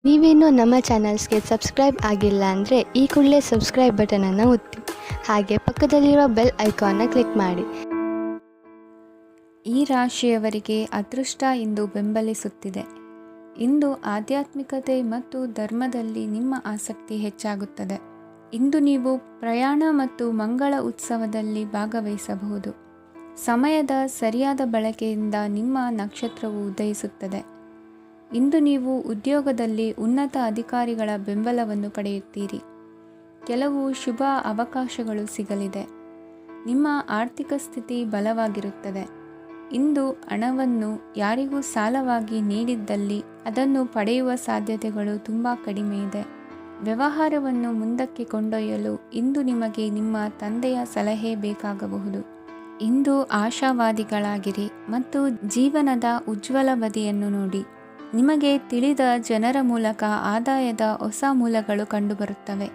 ನೀವೇನೂ ನಮ್ಮ ಚಾನಲ್ಸ್ಗೆ ಸಬ್ಸ್ಕ್ರೈಬ್ ಆಗಿಲ್ಲ ಅಂದರೆ ಈ ಕೂಡಲೇ ಸಬ್ಸ್ಕ್ರೈಬ್ ಬಟನನ್ನು ಒತ್ತಿ, ಹಾಗೆ ಪಕ್ಕದಲ್ಲಿರುವ ಬೆಲ್ ಐಕಾನ್ನ ಕ್ಲಿಕ್ ಮಾಡಿ. ಈ ರಾಶಿಯವರಿಗೆ ಅದೃಷ್ಟ ಇಂದು ಬೆಂಬಲಿಸುತ್ತಿದೆ. ಇಂದು ಆಧ್ಯಾತ್ಮಿಕತೆ ಮತ್ತು ಧರ್ಮದಲ್ಲಿ ನಿಮ್ಮ ಆಸಕ್ತಿ ಹೆಚ್ಚಾಗುತ್ತದೆ. ಇಂದು ನೀವು ಪ್ರಯಾಣ ಮತ್ತು ಮಂಗಳ ಉತ್ಸವದಲ್ಲಿ ಭಾಗವಹಿಸಬಹುದು. ಸಮಯದ ಸರಿಯಾದ ಬಳಕೆಯಿಂದ ನಿಮ್ಮ ನಕ್ಷತ್ರವು ಉದಯಿಸುತ್ತದೆ. ಇಂದು ನೀವು ಉದ್ಯೋಗದಲ್ಲಿ ಉನ್ನತ ಅಧಿಕಾರಿಗಳ ಬೆಂಬಲವನ್ನು ಪಡೆಯುತ್ತೀರಿ. ಕೆಲವು ಶುಭ ಅವಕಾಶಗಳು ಸಿಗಲಿದೆ. ನಿಮ್ಮ ಆರ್ಥಿಕ ಸ್ಥಿತಿ ಬಲವಾಗಿರುತ್ತದೆ. ಇಂದು ಹಣವನ್ನು ಯಾರಿಗೂ ಸಾಲವಾಗಿ ನೀಡಿದ್ದಲ್ಲಿ ಅದನ್ನು ಪಡೆಯುವ ಸಾಧ್ಯತೆಗಳು ತುಂಬ ಕಡಿಮೆ ಇದೆ. ವ್ಯವಹಾರವನ್ನು ಮುಂದಕ್ಕೆ ಕೊಂಡೊಯ್ಯಲು ಇಂದು ನಿಮಗೆ ನಿಮ್ಮ ತಂದೆಯ ಸಲಹೆ ಬೇಕಾಗಬಹುದು. ಇಂದು ಆಶಾವಾದಿಗಳಾಗಿರಿ ಮತ್ತು ಜೀವನದ ಉಜ್ವಲ ಬದಿಯನ್ನು ನೋಡಿ. ನಿಮಗೆ ತಿಳಿದ ಜನರ ಮೂಲಕ ಆದಾಯದ ಹೊಸ ಮೂಲಗಳು ಕಂಡುಬರುತ್ತವೆ.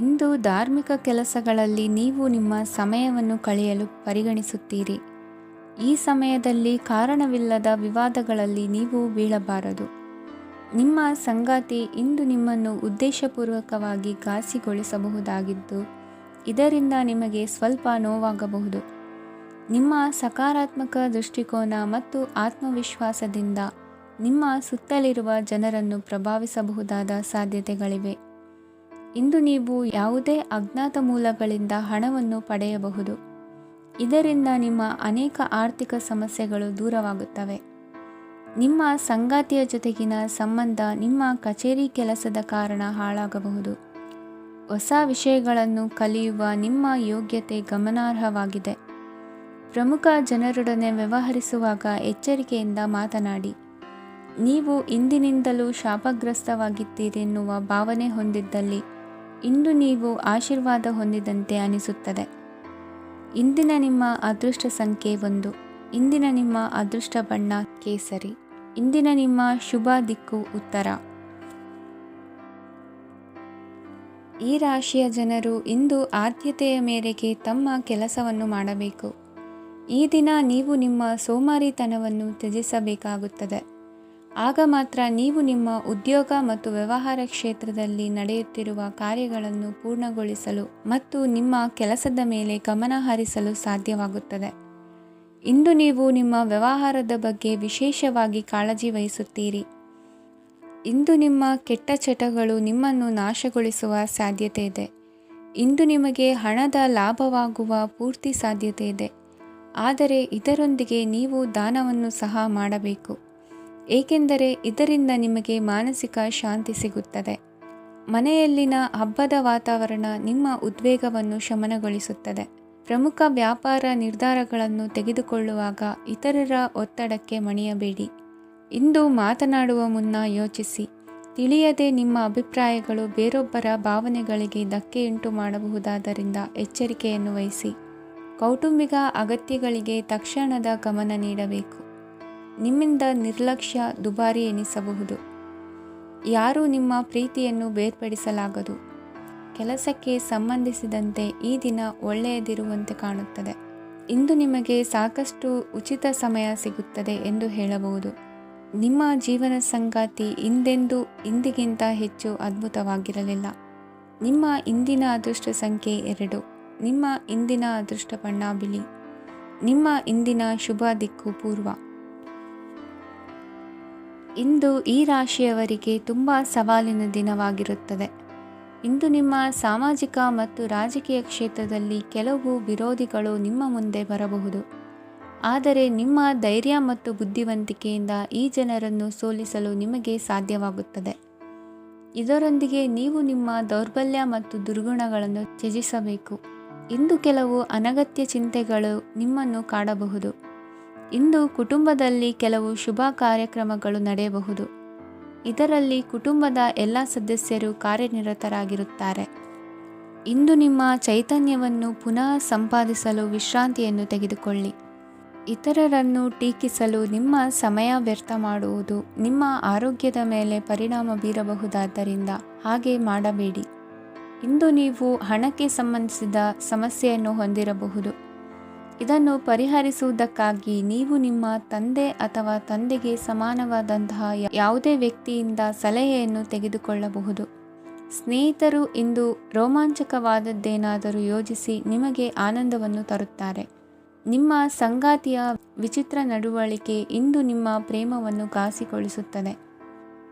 ಇಂದು ಧಾರ್ಮಿಕ ಕೆಲಸಗಳಲ್ಲಿ ನೀವು ನಿಮ್ಮ ಸಮಯವನ್ನು ಕಳೆಯಲು ಪರಿಗಣಿಸುತ್ತೀರಿ. ಈ ಸಮಯದಲ್ಲಿ ಕಾರಣವಿಲ್ಲದ ವಿವಾದಗಳಲ್ಲಿ ನೀವು ಬೀಳಬಾರದು. ನಿಮ್ಮ ಸಂಗಾತಿ ಇಂದು ನಿಮ್ಮನ್ನು ಉದ್ದೇಶಪೂರ್ವಕವಾಗಿ ಘಾಸಿಗೊಳಿಸಬಹುದಾಗಿದ್ದು, ಇದರಿಂದ ನಿಮಗೆ ಸ್ವಲ್ಪ ನೋವಾಗಬಹುದು. ನಿಮ್ಮ ಸಕಾರಾತ್ಮಕ ದೃಷ್ಟಿಕೋನ ಮತ್ತು ಆತ್ಮವಿಶ್ವಾಸದಿಂದ ನಿಮ್ಮ ಸುತ್ತಲಿರುವ ಜನರನ್ನು ಪ್ರಭಾವಿಸಬಹುದಾದ ಸಾಧ್ಯತೆಗಳಿವೆ. ಇಂದು ನೀವು ಯಾವುದೇ ಅಜ್ಞಾತ ಮೂಲಗಳಿಂದ ಹಣವನ್ನು ಪಡೆಯಬಹುದು. ಇದರಿಂದ ನಿಮ್ಮ ಅನೇಕ ಆರ್ಥಿಕ ಸಮಸ್ಯೆಗಳು ದೂರವಾಗುತ್ತವೆ. ನಿಮ್ಮ ಸಂಗಾತಿಯ ಜೊತೆಗಿನ ಸಂಬಂಧ ನಿಮ್ಮ ಕಚೇರಿ ಕೆಲಸದ ಕಾರಣ ಹಾಳಾಗಬಹುದು. ಹೊಸ ವಿಷಯಗಳನ್ನು ಕಲಿಯುವ ನಿಮ್ಮ ಯೋಗ್ಯತೆ ಗಮನಾರ್ಹವಾಗಿದೆ. ಪ್ರಮುಖ ಜನರೊಡನೆ ವ್ಯವಹರಿಸುವಾಗ ಎಚ್ಚರಿಕೆಯಿಂದ ಮಾತನಾಡಿ. ನೀವು ಇಂದಿನಿಂದಲೂ ಶಾಪಗ್ರಸ್ತವಾಗಿದ್ದೀರೆನ್ನುವ ಭಾವನೆ ಹೊಂದಿದ್ದಲ್ಲಿ ಇಂದು ನೀವು ಆಶೀರ್ವಾದ ಹೊಂದಿದಂತೆ ಅನಿಸುತ್ತದೆ. ಇಂದಿನ ನಿಮ್ಮ ಅದೃಷ್ಟ ಸಂಖ್ಯೆ 1. ಇಂದಿನ ನಿಮ್ಮ ಅದೃಷ್ಟ ಬಣ್ಣ ಕೇಸರಿ. ಇಂದಿನ ನಿಮ್ಮ ಶುಭ ದಿಕ್ಕು ಉತ್ತರ. ಈ ರಾಶಿಯ ಜನರು ಇಂದು ಆದ್ಯತೆಯ ಮೇರೆಗೆ ತಮ್ಮ ಕೆಲಸವನ್ನು ಮಾಡಬೇಕು. ಈ ದಿನ ನೀವು ನಿಮ್ಮ ಸೋಮಾರಿತನವನ್ನು ತ್ಯಜಿಸಬೇಕಾಗುತ್ತದೆ. ಆಗ ಮಾತ್ರ ನೀವು ನಿಮ್ಮ ಉದ್ಯೋಗ ಮತ್ತು ವ್ಯವಹಾರ ಕ್ಷೇತ್ರದಲ್ಲಿ ನಡೆಯುತ್ತಿರುವ ಕಾರ್ಯಗಳನ್ನು ಪೂರ್ಣಗೊಳಿಸಲು ಮತ್ತು ನಿಮ್ಮ ಕೆಲಸದ ಮೇಲೆ ಗಮನ ಹರಿಸಲು ಸಾಧ್ಯವಾಗುತ್ತದೆ. ಇಂದು ನೀವು ನಿಮ್ಮ ವ್ಯವಹಾರದ ಬಗ್ಗೆ ವಿಶೇಷವಾಗಿ ಕಾಳಜಿ ವಹಿಸುತ್ತೀರಿ. ಇಂದು ನಿಮ್ಮ ಕೆಟ್ಟ ಚಟಗಳು ನಿಮ್ಮನ್ನು ನಾಶಗೊಳಿಸುವ ಸಾಧ್ಯತೆ ಇದೆ. ಇಂದು ನಿಮಗೆ ಹಣದ ಲಾಭವಾಗುವ ಪೂರ್ತಿ ಸಾಧ್ಯತೆ ಇದೆ. ಆದರೆ ಇದರೊಂದಿಗೆ ನೀವು ದಾನವನ್ನು ಸಹ ಮಾಡಬೇಕು, ಏಕೆಂದರೆ ಇದರಿಂದ ನಿಮಗೆ ಮಾನಸಿಕ ಶಾಂತಿ ಸಿಗುತ್ತದೆ. ಮನೆಯಲ್ಲಿನ ಹಬ್ಬದ ವಾತಾವರಣ ನಿಮ್ಮ ಉದ್ವೇಗವನ್ನು ಶಮನಗೊಳಿಸುತ್ತದೆ. ಪ್ರಮುಖ ವ್ಯಾಪಾರ ನಿರ್ಧಾರಗಳನ್ನು ತೆಗೆದುಕೊಳ್ಳುವಾಗ ಇತರರ ಒತ್ತಡಕ್ಕೆ ಮಣಿಯಬೇಡಿ. ಇಂದು ಮಾತನಾಡುವ ಮುನ್ನ ಯೋಚಿಸಿ. ತಿಳಿಯದೆ ನಿಮ್ಮ ಅಭಿಪ್ರಾಯಗಳು ಬೇರೊಬ್ಬರ ಭಾವನೆಗಳಿಗೆ ಧಕ್ಕೆಯುಂಟು ಮಾಡಬಹುದಾದ್ದರಿಂದ ಎಚ್ಚರಿಕೆಯನ್ನು ವಹಿಸಿ. ಕೌಟುಂಬಿಕ ಅಗತ್ಯಗಳಿಗೆ ತಕ್ಷಣದ ಗಮನ ನೀಡಬೇಕು. ನಿಮ್ಮಿಂದ ನಿರ್ಲಕ್ಷ್ಯ ದುಬಾರಿ ಎನಿಸಬಹುದು. ಯಾರೂ ನಿಮ್ಮ ಪ್ರೀತಿಯನ್ನು ಬೇರ್ಪಡಿಸಲಾಗದು. ಕೆಲಸಕ್ಕೆ ಸಂಬಂಧಿಸಿದಂತೆ ಈ ದಿನ ಒಳ್ಳೆಯದಿರುವಂತೆ ಕಾಣುತ್ತದೆ. ಇಂದು ನಿಮಗೆ ಸಾಕಷ್ಟು ಉಚಿತ ಸಮಯ ಸಿಗುತ್ತದೆ ಎಂದು ಹೇಳಬಹುದು. ನಿಮ್ಮ ಜೀವನ ಸಂಗಾತಿ ಇಂದಿಗಿಂತ ಹೆಚ್ಚು ಅದ್ಭುತವಾಗಿರಲಿಲ್ಲ. ನಿಮ್ಮ ಇಂದಿನ ಅದೃಷ್ಟ ಸಂಖ್ಯೆ 2. ನಿಮ್ಮ ಇಂದಿನ ಅದೃಷ್ಟ ಬಣ್ಣ ಬಿಳಿ. ನಿಮ್ಮ ಇಂದಿನ ಶುಭ ದಿಕ್ಕು ಪೂರ್ವ. ಇಂದು ಈ ರಾಶಿಯವರಿಗೆ ತುಂಬ ಸವಾಲಿನ ದಿನವಾಗಿರುತ್ತದೆ. ಇಂದು ನಿಮ್ಮ ಸಾಮಾಜಿಕ ಮತ್ತು ರಾಜಕೀಯ ಕ್ಷೇತ್ರದಲ್ಲಿ ಕೆಲವು ವಿರೋಧಿಗಳು ನಿಮ್ಮ ಮುಂದೆ ಬರಬಹುದು. ಆದರೆ ನಿಮ್ಮ ಧೈರ್ಯ ಮತ್ತು ಬುದ್ಧಿವಂತಿಕೆಯಿಂದ ಈ ಜನರನ್ನು ಸೋಲಿಸಲು ನಿಮಗೆ ಸಾಧ್ಯವಾಗುತ್ತದೆ. ಇದರೊಂದಿಗೆ ನೀವು ನಿಮ್ಮ ದೌರ್ಬಲ್ಯ ಮತ್ತು ದುರ್ಗುಣಗಳನ್ನು ತ್ಯಜಿಸಬೇಕು. ಇಂದು ಕೆಲವು ಅನಗತ್ಯ ಚಿಂತೆಗಳು ನಿಮ್ಮನ್ನು ಕಾಡಬಹುದು. ಇಂದು ಕುಟುಂಬದಲ್ಲಿ ಕೆಲವು ಶುಭ ಕಾರ್ಯಕ್ರಮಗಳು ನಡೆಯಬಹುದು. ಇದರಲ್ಲಿ ಕುಟುಂಬದ ಎಲ್ಲ ಸದಸ್ಯರು ಕಾರ್ಯನಿರತರಾಗಿರುತ್ತಾರೆ. ಇಂದು ನಿಮ್ಮ ಚೈತನ್ಯವನ್ನು ಪುನಃ ಸಂಪಾದಿಸಲು ವಿಶ್ರಾಂತಿಯನ್ನು ತೆಗೆದುಕೊಳ್ಳಿ. ಇತರರನ್ನು ಟೀಕಿಸಲು ನಿಮ್ಮ ಸಮಯ ವ್ಯರ್ಥ ಮಾಡುವುದು ನಿಮ್ಮ ಆರೋಗ್ಯದ ಮೇಲೆ ಪರಿಣಾಮ ಬೀರಬಹುದಾದ್ದರಿಂದ ಹಾಗೆ ಮಾಡಬೇಡಿ. ಇಂದು ನೀವು ಹಣಕ್ಕೆ ಸಂಬಂಧಿಸಿದ ಸಮಸ್ಯೆಯನ್ನು ಹೊಂದಿರಬಹುದು. ಇದನ್ನು ಪರಿಹರಿಸುವುದಕ್ಕಾಗಿ ನೀವು ನಿಮ್ಮ ತಂದೆ ಅಥವಾ ತಂದೆಗೆ ಸಮಾನವಾದಂತಹ ಯಾವುದೇ ವ್ಯಕ್ತಿಯಿಂದ ಸಲಹೆಯನ್ನು ತೆಗೆದುಕೊಳ್ಳಬಹುದು. ಸ್ನೇಹಿತರು ಇಂದು ರೋಮಾಂಚಕವಾದದ್ದೇನಾದರೂ ಯೋಜಿಸಿ ನಿಮಗೆ ಆನಂದವನ್ನು ತರುತ್ತಾರೆ. ನಿಮ್ಮ ಸಂಗಾತಿಯ ವಿಚಿತ್ರ ನಡವಳಿಕೆ ಇಂದು ನಿಮ್ಮ ಪ್ರೇಮವನ್ನು ಘಾಸಿಗೊಳಿಸುತ್ತದೆ.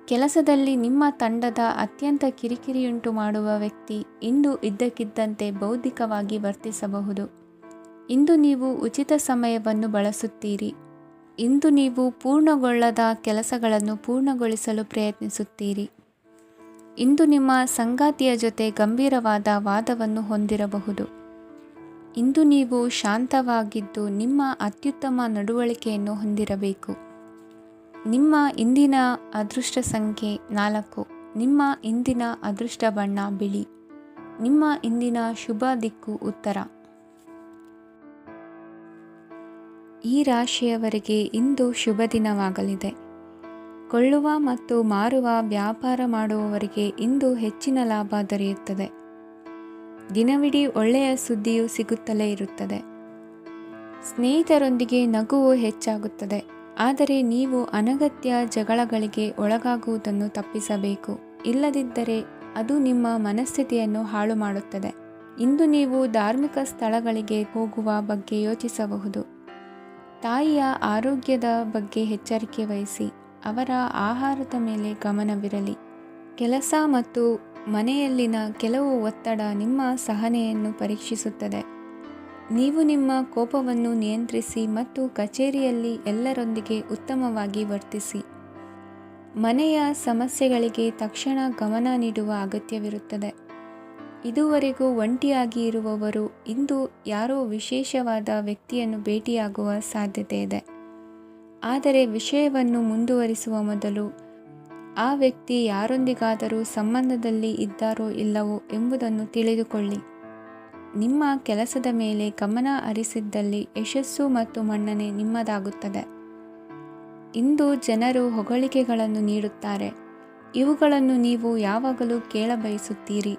ಕೆಲಸದಲ್ಲಿ ನಿಮ್ಮ ತಂಡದ ಅತ್ಯಂತ ಕಿರಿಕಿರಿಯುಂಟು ಮಾಡುವ ವ್ಯಕ್ತಿ ಇಂದು ಇದ್ದಕ್ಕಿದ್ದಂತೆ ಬೌದ್ಧಿಕವಾಗಿ ವರ್ತಿಸಬಹುದು. ಇಂದು ನೀವು ಉಚಿತ ಸಮಯವನ್ನು ಬಳಸುತ್ತೀರಿ. ಇಂದು ನೀವು ಪೂರ್ಣಗೊಳ್ಳದ ಕೆಲಸಗಳನ್ನು ಪೂರ್ಣಗೊಳಿಸಲು ಪ್ರಯತ್ನಿಸುತ್ತೀರಿ. ಇಂದು ನಿಮ್ಮ ಸಂಗಾತಿಯ ಜೊತೆ ಗಂಭೀರವಾದ ವಾದವನ್ನು ಹೊಂದಿರಬಹುದು. ಇಂದು ನೀವು ಶಾಂತವಾಗಿದ್ದು ನಿಮ್ಮ ಅತ್ಯುತ್ತಮ ನಡವಳಿಕೆಯನ್ನು ಹೊಂದಿರಬೇಕು. ನಿಮ್ಮ ಇಂದಿನ ಅದೃಷ್ಟ ಸಂಖ್ಯೆ 4. ನಿಮ್ಮ ಇಂದಿನ ಅದೃಷ್ಟ ಬಣ್ಣ ಬಿಳಿ. ನಿಮ್ಮ ಇಂದಿನ ಶುಭ ದಿಕ್ಕು ಉತ್ತರ. ಈ ರಾಶಿಯವರಿಗೆ ಇಂದು ಶುಭ ದಿನವಾಗಲಿದೆ. ಕೊಳ್ಳುವ ಮತ್ತು ಮಾರುವ ವ್ಯಾಪಾರ ಮಾಡುವವರಿಗೆ ಇಂದು ಹೆಚ್ಚಿನ ಲಾಭ ದೊರೆಯುತ್ತದೆ. ದಿನವಿಡೀ ಒಳ್ಳೆಯ ಸುದ್ದಿಯು ಸಿಗುತ್ತಲೇ ಇರುತ್ತದೆ. ಸ್ನೇಹಿತರೊಂದಿಗೆ ನಗುವು ಹೆಚ್ಚಾಗುತ್ತದೆ. ಆದರೆ ನೀವು ಅನಗತ್ಯ ಜಗಳಗಳಿಗೆ ಒಳಗಾಗುವುದನ್ನು ತಪ್ಪಿಸಬೇಕು. ಇಲ್ಲದಿದ್ದರೆ ಅದು ನಿಮ್ಮ ಮನಸ್ಥಿತಿಯನ್ನು ಹಾಳು ಮಾಡುತ್ತದೆ. ಇಂದು ನೀವು ಧಾರ್ಮಿಕ ಸ್ಥಳಗಳಿಗೆ ಹೋಗುವ ಬಗ್ಗೆ ಯೋಚಿಸಬಹುದು. ತಾಯಿಯ ಆರೋಗ್ಯದ ಬಗ್ಗೆ ಎಚ್ಚರಿಕೆ ವಹಿಸಿ. ಅವರ ಆಹಾರದ ಮೇಲೆ ಗಮನವಿರಲಿ. ಕೆಲಸ ಮತ್ತು ಮನೆಯಲ್ಲಿನ ಕೆಲವು ಒತ್ತಡ ನಿಮ್ಮ ಸಹನೆಯನ್ನು ಪರೀಕ್ಷಿಸುತ್ತದೆ. ನೀವು ನಿಮ್ಮ ಕೋಪವನ್ನು ನಿಯಂತ್ರಿಸಿ ಮತ್ತು ಕಚೇರಿಯಲ್ಲಿ ಎಲ್ಲರೊಂದಿಗೆ ಉತ್ತಮವಾಗಿ ವರ್ತಿಸಿ. ಮನೆಯ ಸಮಸ್ಯೆಗಳಿಗೆ ತಕ್ಷಣ ಗಮನ ನೀಡುವ ಅಗತ್ಯವಿರುತ್ತದೆ. ಇದುವರೆಗೂ ಒಂಟಿಯಾಗಿ ಇರುವವರು ಇಂದು ಯಾರೋ ವಿಶೇಷವಾದ ವ್ಯಕ್ತಿಯನ್ನು ಭೇಟಿಯಾಗುವ ಸಾಧ್ಯತೆ ಇದೆ. ಆದರೆ ವಿಷಯವನ್ನು ಮುಂದುವರಿಸುವ ಮೊದಲು ಆ ವ್ಯಕ್ತಿ ಯಾರೊಂದಿಗಾದರೂ ಸಂಬಂಧದಲ್ಲಿ ಇದ್ದಾರೋ ಇಲ್ಲವೋ ಎಂಬುದನ್ನು ತಿಳಿದುಕೊಳ್ಳಿ. ನಿಮ್ಮ ಕೆಲಸದ ಮೇಲೆ ಗಮನ ಹರಿಸಿದ್ದಲ್ಲಿ ಯಶಸ್ಸು ಮತ್ತು ಮನ್ನಣೆ ನಿಮ್ಮದಾಗುತ್ತದೆ. ಇಂದು ಜನರು ಹೊಗಳಿಕೆಗಳನ್ನು ನೀಡುತ್ತಾರೆ. ಇವುಗಳನ್ನು ನೀವು ಯಾವಾಗಲೂ ಕೇಳಬಯಸುತ್ತೀರಿ.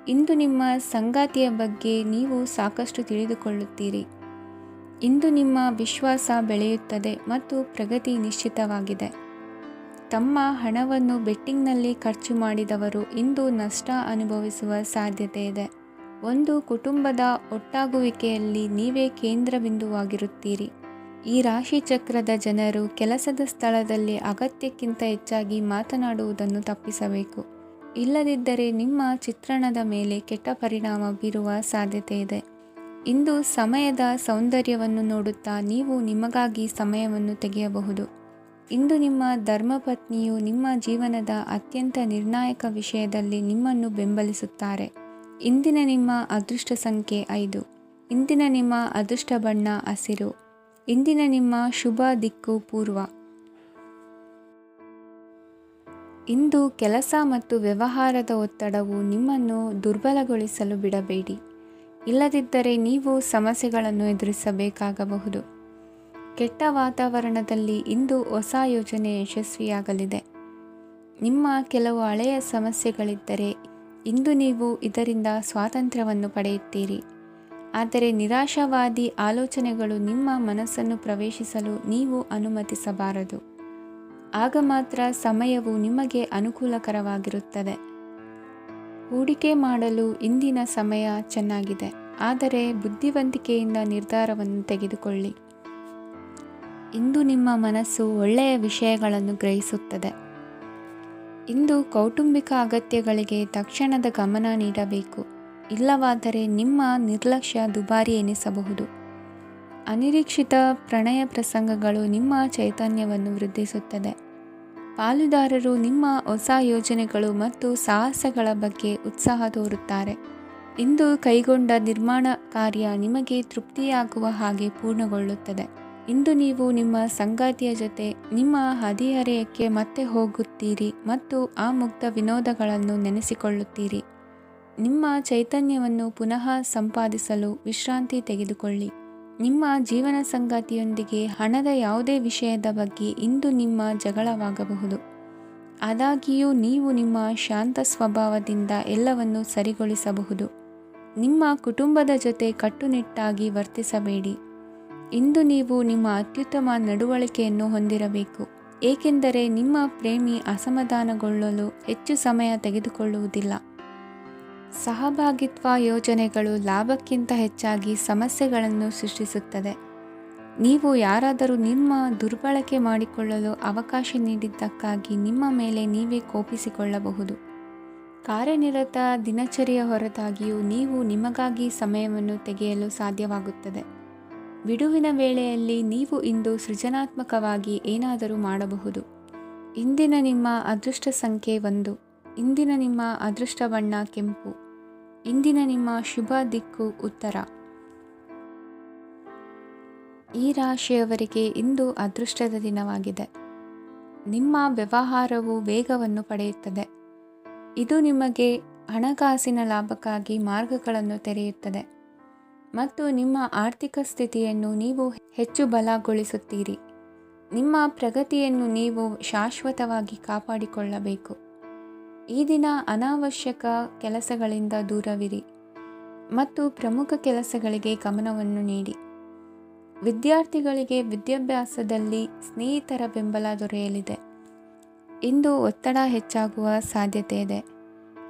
ಇಂದು ನಿಮ್ಮ ಸಂಗಾತಿಯ ಬಗ್ಗೆ ನೀವು ಸಾಕಷ್ಟು ತಿಳಿದುಕೊಳ್ಳುತ್ತೀರಿ. ಇಂದು ನಿಮ್ಮ ವಿಶ್ವಾಸ ಬೆಳೆಯುತ್ತದೆ ಮತ್ತು ಪ್ರಗತಿ ನಿಶ್ಚಿತವಾಗಿದೆ. ತಮ್ಮ ಹಣವನ್ನು ಬೆಟ್ಟಿಂಗ್ನಲ್ಲಿ ಖರ್ಚು ಮಾಡಿದವರು ಇಂದು ನಷ್ಟ ಅನುಭವಿಸುವ ಸಾಧ್ಯತೆ ಇದೆ. ಒಂದು ಕುಟುಂಬದ ಒಟ್ಟಾಗುವಿಕೆಯಲ್ಲಿ ನೀವೇ ಕೇಂದ್ರ ಬಿಂದುವಾಗಿರುತ್ತೀರಿ. ಈ ರಾಶಿ ಚಕ್ರದ ಜನರು ಕೆಲಸದ ಸ್ಥಳದಲ್ಲಿ ಅಗತ್ಯಕ್ಕಿಂತ ಹೆಚ್ಚಾಗಿ ಮಾತನಾಡುವುದನ್ನು ತಪ್ಪಿಸಬೇಕು. ಇಲ್ಲದಿದ್ದರೆ ನಿಮ್ಮ ಚಿತ್ರಣದ ಮೇಲೆ ಕೆಟ್ಟ ಪರಿಣಾಮ ಬೀರುವ ಸಾಧ್ಯತೆ ಇದೆ. ಇಂದು ಸಮಯದ ಸೌಂದರ್ಯವನ್ನು ನೋಡುತ್ತಾ ನೀವು ನಿಮಗಾಗಿ ಸಮಯವನ್ನು ತೆಗೆಯಬಹುದು. ಇಂದು ನಿಮ್ಮ ಧರ್ಮಪತ್ನಿಯು ನಿಮ್ಮ ಜೀವನದ ಅತ್ಯಂತ ನಿರ್ಣಾಯಕ ವಿಷಯದಲ್ಲಿ ನಿಮ್ಮನ್ನು ಬೆಂಬಲಿಸುತ್ತಾರೆ. ಇಂದಿನ ನಿಮ್ಮ ಅದೃಷ್ಟ ಸಂಖ್ಯೆ 5. ಇಂದಿನ ನಿಮ್ಮ ಅದೃಷ್ಟ ಬಣ್ಣ ಹಸಿರು. ಇಂದಿನ ನಿಮ್ಮ ಶುಭ ದಿಕ್ಕು ಪೂರ್ವ. ಇಂದು ಕೆಲಸ ಮತ್ತು ವ್ಯವಹಾರದ ಒತ್ತಡವು ನಿಮ್ಮನ್ನು ದುರ್ಬಲಗೊಳಿಸಲು ಬಿಡಬೇಡಿ. ಇಲ್ಲದಿದ್ದರೆ ನೀವು ಸಮಸ್ಯೆಗಳನ್ನು ಎದುರಿಸಬೇಕಾಗಬಹುದು. ಕೆಟ್ಟ ವಾತಾವರಣದಲ್ಲಿ ಇಂದು ಹೊಸ ಯೋಜನೆ ಯಶಸ್ವಿಯಾಗಲಿದೆ. ನಿಮ್ಮ ಕೆಲವು ಹಳೆಯ ಸಮಸ್ಯೆಗಳಿದ್ದರೆ ಇಂದು ನೀವು ಇದರಿಂದ ಸ್ವಾತಂತ್ರ್ಯವನ್ನು ಪಡೆಯುತ್ತೀರಿ. ಆದರೆ ನಿರಾಶಾವಾದಿ ಆಲೋಚನೆಗಳು ನಿಮ್ಮ ಮನಸ್ಸನ್ನು ಪ್ರವೇಶಿಸಲು ನೀವು ಅನುಮತಿಸಬಾರದು. ಆಗ ಮಾತ್ರ ಸಮಯವು ನಿಮಗೆ ಅನುಕೂಲಕರವಾಗಿರುತ್ತದೆ. ಹೂಡಿಕೆ ಮಾಡಲು ಇಂದಿನ ಸಮಯ ಚೆನ್ನಾಗಿದೆ, ಆದರೆ ಬುದ್ಧಿವಂತಿಕೆಯಿಂದ ನಿರ್ಧಾರವನ್ನು ತೆಗೆದುಕೊಳ್ಳಿ. ಇಂದು ನಿಮ್ಮ ಮನಸ್ಸು ಒಳ್ಳೆಯ ವಿಷಯಗಳನ್ನು ಗ್ರಹಿಸುತ್ತದೆ. ಇಂದು ಕೌಟುಂಬಿಕ ಅಗತ್ಯಗಳಿಗೆ ತಕ್ಷಣದ ಗಮನ ನೀಡಬೇಕು. ಇಲ್ಲವಾದರೆ ನಿಮ್ಮ ನಿರ್ಲಕ್ಷ್ಯ ದುಬಾರಿ ಎನಿಸಬಹುದು. ಅನಿರೀಕ್ಷಿತ ಪ್ರಣಯ ಪ್ರಸಂಗಗಳು ನಿಮ್ಮ ಚೈತನ್ಯವನ್ನು ವೃದ್ಧಿಸುತ್ತದೆ. ಪಾಲುದಾರರು ನಿಮ್ಮ ಹೊಸ ಯೋಜನೆಗಳು ಮತ್ತು ಸಾಹಸಗಳ ಬಗ್ಗೆ ಉತ್ಸಾಹ ತೋರುತ್ತಾರೆ. ಇಂದು ಕೈಗೊಂಡ ನಿರ್ಮಾಣ ಕಾರ್ಯ ನಿಮಗೆ ತೃಪ್ತಿಯಾಗುವ ಹಾಗೆ ಪೂರ್ಣಗೊಳ್ಳುತ್ತದೆ. ಇಂದು ನೀವು ನಿಮ್ಮ ಸಂಗಾತಿಯ ಜೊತೆ ನಿಮ್ಮ ಹದಿಹರೆಯಕ್ಕೆ ಮತ್ತೆ ಹೋಗುತ್ತೀರಿ ಮತ್ತು ಆ ಮುಗ್ಧ ವಿನೋದಗಳನ್ನು ನೆನೆಸಿಕೊಳ್ಳುತ್ತೀರಿ. ನಿಮ್ಮ ಚೈತನ್ಯವನ್ನು ಪುನಃ ಸಂಪಾದಿಸಲು ವಿಶ್ರಾಂತಿ ತೆಗೆದುಕೊಳ್ಳಿ. ನಿಮ್ಮ ಜೀವನ ಸಂಗಾತಿಯೊಂದಿಗೆ ಹಣದ ಯಾವುದೇ ವಿಷಯದ ಬಗ್ಗೆ ಇಂದು ನಿಮ್ಮ ಜಗಳವಾಗಬಹುದು. ಆದಾಗ್ಯೂ ನೀವು ನಿಮ್ಮ ಶಾಂತ ಸ್ವಭಾವದಿಂದ ಎಲ್ಲವನ್ನು ಸರಿಗೊಳಿಸಬಹುದು. ನಿಮ್ಮ ಕುಟುಂಬದ ಜೊತೆ ಕಟ್ಟುನಿಟ್ಟಾಗಿ ವರ್ತಿಸಬೇಡಿ. ಇಂದು ನೀವು ನಿಮ್ಮ ಅತ್ಯುತ್ತಮ ನಡವಳಿಕೆಯನ್ನು ಹೊಂದಿರಬೇಕು, ಏಕೆಂದರೆ ನಿಮ್ಮ ಪ್ರೇಮಿ ಅಸಮಾಧಾನಗೊಳ್ಳಲು ಹೆಚ್ಚು ಸಮಯ ತೆಗೆದುಕೊಳ್ಳುವುದಿಲ್ಲ. ಸಹಭಾಗಿತ್ವ ಯೋಜನೆಗಳು ಲಾಭಕ್ಕಿಂತ ಹೆಚ್ಚಾಗಿ ಸಮಸ್ಯೆಗಳನ್ನು ಸೃಷ್ಟಿಸುತ್ತದೆ. ನೀವು ಯಾರಾದರೂ ನಿಮ್ಮ ದುರ್ಬಳಕೆ ಮಾಡಿಕೊಳ್ಳಲು ಅವಕಾಶ ನೀಡಿದ್ದಕ್ಕಾಗಿ ನಿಮ್ಮ ಮೇಲೆ ನೀವೇ ಕೋಪಿಸಿಕೊಳ್ಳಬಹುದು. ಕಾರ್ಯನಿರತ ದಿನಚರಿಯ ಹೊರತಾಗಿಯೂ ನೀವು ನಿಮಗಾಗಿ ಸಮಯವನ್ನು ತೆಗೆಯಲು ಸಾಧ್ಯವಾಗುತ್ತದೆ. ಬಿಡುವಿನ ವೇಳೆಯಲ್ಲಿ ನೀವು ಇಂದು ಸೃಜನಾತ್ಮಕವಾಗಿ ಏನಾದರೂ ಮಾಡಬಹುದು. ಇಂದಿನ ನಿಮ್ಮ ಅದೃಷ್ಟ ಸಂಖ್ಯೆ 1. ಇಂದಿನ ನಿಮ್ಮ ಅದೃಷ್ಟ ಬಣ್ಣ ಕೆಂಪು. ಇಂದಿನ ನಿಮ್ಮ ಶುಭ ದಿಕ್ಕು ಉತ್ತರ. ಈ ರಾಶಿಯವರಿಗೆ ಇಂದು ಅದೃಷ್ಟದ ದಿನವಾಗಿದೆ. ನಿಮ್ಮ ವ್ಯವಹಾರವು ವೇಗವನ್ನು ಪಡೆಯುತ್ತದೆ. ಇದು ನಿಮಗೆ ಹಣಕಾಸಿನ ಲಾಭಕ್ಕಾಗಿ ಮಾರ್ಗಗಳನ್ನು ತೆರೆಯುತ್ತದೆ ಮತ್ತು ನಿಮ್ಮ ಆರ್ಥಿಕ ಸ್ಥಿತಿಯನ್ನು ನೀವು ಹೆಚ್ಚು ಬಲಗೊಳಿಸುತ್ತೀರಿ. ನಿಮ್ಮ ಪ್ರಗತಿಯನ್ನು ನೀವು ಶಾಶ್ವತವಾಗಿ ಕಾಪಾಡಿಕೊಳ್ಳಬೇಕು. ಈ ದಿನ ಅನಾವಶ್ಯಕ ಕೆಲಸಗಳಿಂದ ದೂರವಿರಿ ಮತ್ತು ಪ್ರಮುಖ ಕೆಲಸಗಳಿಗೆ ಗಮನವನ್ನು ನೀಡಿ. ವಿದ್ಯಾರ್ಥಿಗಳಿಗೆ ವಿದ್ಯಾಭ್ಯಾಸದಲ್ಲಿ ಸ್ನೇಹಿತರ ಬೆಂಬಲ ದೊರೆಯಲಿದೆ. ಇಂದು ಒತ್ತಡ ಹೆಚ್ಚಾಗುವ ಸಾಧ್ಯತೆ ಇದೆ.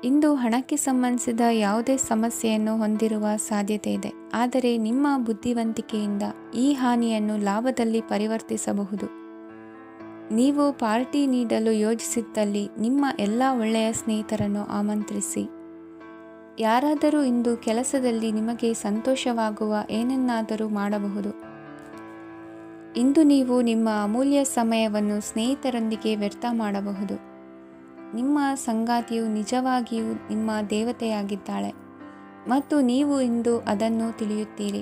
ಇಂದು ಹಣಕ್ಕೆ ಸಂಬಂಧಿಸಿದ ಯಾವುದೇ ಸಮಸ್ಯೆಯನ್ನು ಹೊಂದಿರುವ ಸಾಧ್ಯತೆ ಇದೆ, ಆದರೆ ನಿಮ್ಮ ಬುದ್ಧಿವಂತಿಕೆಯಿಂದ ಈ ಹಾನಿಯನ್ನು ಲಾಭದಲ್ಲಿ ಪರಿವರ್ತಿಸಬಹುದು. ನೀವು ಪಾರ್ಟಿ ನೀಡಲು ಯೋಜಿಸಿದ್ದಲ್ಲಿ ನಿಮ್ಮ ಎಲ್ಲ ಒಳ್ಳೆಯ ಸ್ನೇಹಿತರನ್ನು ಆಮಂತ್ರಿಸಿ. ಯಾರಾದರೂ ಇಂದು ಕೆಲಸದಲ್ಲಿ ನಿಮಗೆ ಸಂತೋಷವಾಗುವ ಏನನ್ನಾದರೂ ಮಾಡಬಹುದು. ಇಂದು ನೀವು ನಿಮ್ಮ ಅಮೂಲ್ಯ ಸಮಯವನ್ನು ಸ್ನೇಹಿತರೊಂದಿಗೆ ವ್ಯರ್ಥ ಮಾಡಬಹುದು. ನಿಮ್ಮ ಸಂಗಾತಿಯು ನಿಜವಾಗಿಯೂ ನಿಮ್ಮ ದೇವತೆಯಾಗಿದ್ದಾಳೆ ಮತ್ತು ನೀವು ಇಂದು ಅದನ್ನು ತಿಳಿಯುತ್ತೀರಿ.